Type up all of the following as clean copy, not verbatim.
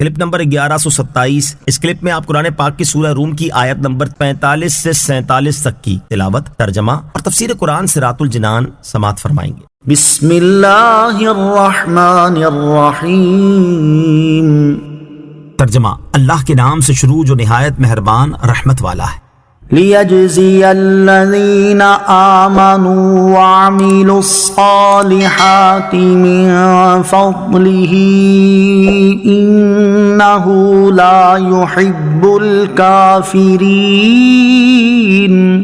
Clip number 1127۔ اس clip میں آپ قرآن پاک کی سورہ روم کی آیت نمبر 45 سے 47 تک کی تلاوت، ترجمہ اور تفسیر قرآن صراط الجنان سماعت فرمائیں گے۔ بسم اللہ الرحمن الرحیم۔ ترجمہ، اللہ کے نام سے شروع جو نہایت مہربان رحمت والا ہے۔ لیجزی الذین آمنوا وعملوا الصالحات من فضلہ انہ لا يحب الکافرین۔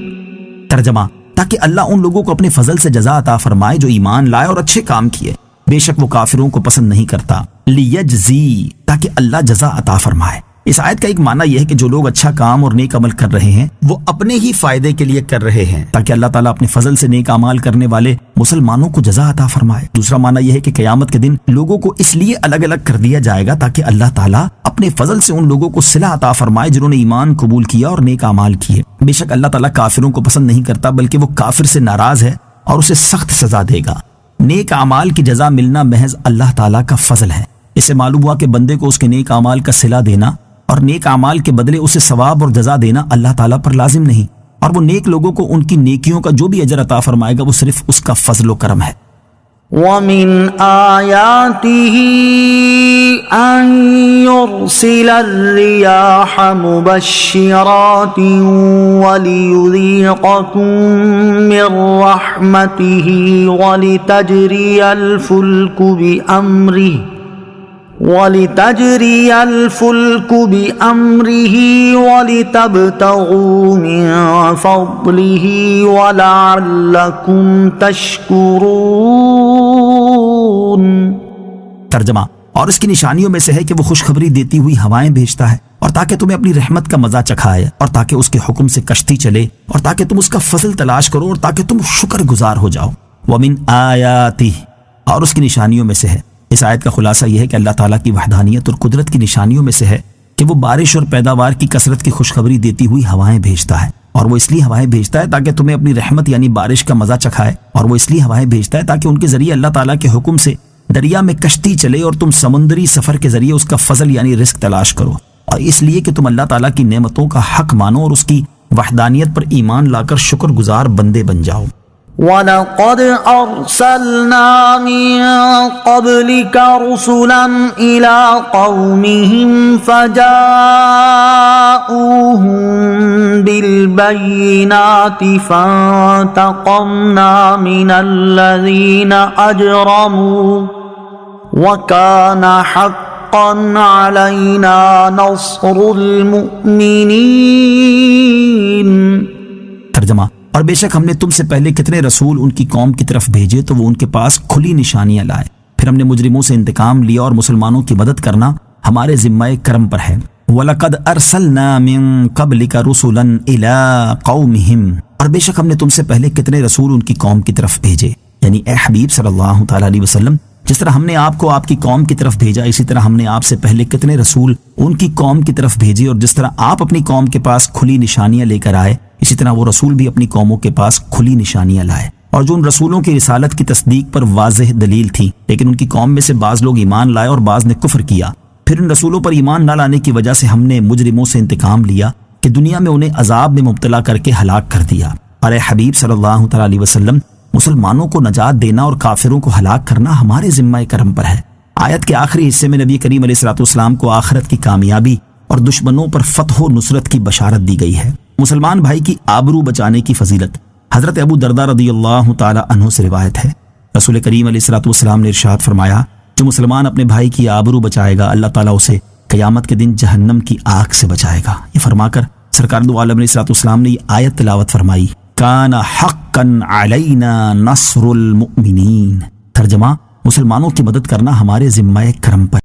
ترجمہ، تاکہ اللہ ان لوگوں کو اپنے فضل سے جزا عطا فرمائے جو ایمان لائے اور اچھے کام کیے، بے شک وہ کافروں کو پسند نہیں کرتا۔ لیجزی، تاکہ اللہ جزا عطا فرمائے۔ اس آیت کا ایک معنی یہ ہے کہ جو لوگ اچھا کام اور نیک عمل کر رہے ہیں وہ اپنے ہی فائدے کے لیے کر رہے ہیں تاکہ اللہ تعالیٰ اپنے فضل سے نیک اعمال کرنے والے مسلمانوں کو جزا عطا فرمائے۔ دوسرا معنی یہ ہے کہ قیامت کے دن لوگوں کو اس لیے الگ الگ کر دیا جائے گا تاکہ اللہ تعالیٰ اپنے فضل سے ان لوگوں کو صلہ عطا فرمائے جنہوں نے ایمان قبول کیا اور نیک اعمال کیے۔ بے شک اللہ تعالیٰ کافروں کو پسند نہیں کرتا بلکہ وہ کافر سے ناراض ہے اور اسے سخت سزا دے گا۔ نیک اعمال کی جزا ملنا محض اللہ تعالیٰ کا فضل ہے۔ اس سے معلوم ہوا کہ بندے کو اس کے نیک اعمال کا صلہ دینا اور نیک اعمال کے بدلے اسے ثواب اور جزا دینا اللہ تعالیٰ پر لازم نہیں، اور وہ نیک لوگوں کو ان کی نیکیوں کا جو بھی اجر عطا فرمائے گا وہ صرف اس کا فضل و کرم ہے۔ وَمِنْ آيَاتِهِ أَن يُرْسِلَ الرِّيَاحَ مُبَشِّرَاتٍ وَلِيُذِيقَكُم مِّن رَّحْمَتِهِ وَلِتَجْرِيَ الْفُلْكُ بِأَمْرِهِ وَلِتَبْتَغُوا مِن فَضْلِهِ وَلَعَلَّكُمْ تَشْكُرُونَ۔ ترجمہ، اور اس کی نشانیوں میں سے ہے کہ وہ خوشخبری دیتی ہوئی ہوائیں بھیجتا ہے اور تاکہ تمہیں اپنی رحمت کا مزہ چکھائے اور تاکہ اس کے حکم سے کشتی چلے اور تاکہ تم اس کا فضل تلاش کرو اور تاکہ تم شکر گزار ہو جاؤ۔ وَمِنْ آیَاتِهِ، اور اس کی نشانیوں میں سے ہے۔ اس آیت کا خلاصہ یہ ہے کہ اللہ تعالیٰ کی وحدانیت اور قدرت کی نشانیوں میں سے ہے کہ وہ بارش اور پیداوار کی کثرت کی خوشخبری دیتی ہوئی ہوائیں بھیجتا ہے، اور وہ اس لیے ہوائیں بھیجتا ہے تاکہ تمہیں اپنی رحمت یعنی بارش کا مزہ چکھائے، اور وہ اس لیے ہوائیں بھیجتا ہے تاکہ ان کے ذریعے اللہ تعالیٰ کے حکم سے دریا میں کشتی چلے اور تم سمندری سفر کے ذریعے اس کا فضل یعنی رزق تلاش کرو، اور اس لیے کہ تم اللہ تعالیٰ کی نعمتوں کا حق مانو اور اس کی وحدانیت پر ایمان لا کر شکر گزار بندے بن جاؤ۔ وَلَقَدْ أَرْسَلْنَا مِن قَبْلِكَ رُسُلًا إِلَىٰ قَوْمِهِمْ فَجَاءُوهُم بِالْبَيِّنَاتِ فَانتَقَمْنَا مِنَ الَّذِينَ أَجْرَمُوا وَكَانَ حَقًّا عَلَيْنَا نَصْرُ الْمُؤْمِنِينَ۔ ترجمہ، اور بے شک ہم نے تم سے پہلے کتنے رسول ان کی قوم کی طرف بھیجے تو وہ ان کے پاس کھلی نشانیاں لائے، پھر ہم نے مجرموں سے انتقام لیا اور مسلمانوں کی مدد کرنا ہمارے ذمہ کرم پر ہے۔ وَلَقَدْ أَرْسَلْنَا مِن قَبْلِكَ رُسُلًا إِلَىٰ قَوْمِهِمْ، اور بے شک ہم نے تم سے پہلے کتنے رسول ان کی قوم کی طرف بھیجے، یعنی اے حبیب صلی اللہ تعالیٰ علیہ وسلم، جس طرح ہم نے آپ کو آپ کی قوم کی طرف بھیجا اسی طرح ہم نے آپ سے پہلے کتنے رسول ان کی قوم کی طرف بھیجے، اور جس طرح آپ اپنی قوم کے پاس کھلی نشانیاں لے کر آئے اسی طرح وہ رسول بھی اپنی قوموں کے پاس کھلی نشانیاں لائے، اور جو ان رسولوں کی رسالت کی تصدیق پر واضح دلیل تھی، لیکن ان کی قوم میں سے بعض لوگ ایمان لائے اور بعض نے کفر کیا، پھر ان رسولوں پر ایمان نہ لانے کی وجہ سے ہم نے مجرموں سے انتقام لیا کہ دنیا میں انہیں عذاب میں مبتلا کر کے ہلاک کر دیا۔ اور اے حبیب صلی اللہ تعالیٰ علیہ وسلم، مسلمانوں کو نجات دینا اور کافروں کو ہلاک کرنا ہمارے ذمہ کرم پر ہے۔ آیت کے آخری حصے میں نبی کریم علیہ الصلوۃ والسلام کو آخرت کی کامیابی اور دشمنوں پر فتح و نصرت کی بشارت دی گئی ہے۔ مسلمان بھائی کی آبرو بچانے کی فضیلت حضرت ابو درداء رضی اللہ تعالی عنہ سے روایت ہے، رسول کریم علیہ الصلوۃ والسلام نے ارشاد فرمایا، جو مسلمان اپنے بھائی کی آبرو بچائے گا اللہ تعالیٰ اسے قیامت کے دن جہنم کی آگ سے بچائے گا۔ یہ فرما کر سرکار دو عالم علیہ الصلوۃ والسلام نے یہ آیت تلاوت فرمائی، کان حقا علینا نصر المؤمنین۔ ترجمہ، مسلمانوں کی مدد کرنا ہمارے ذمہ کرم پر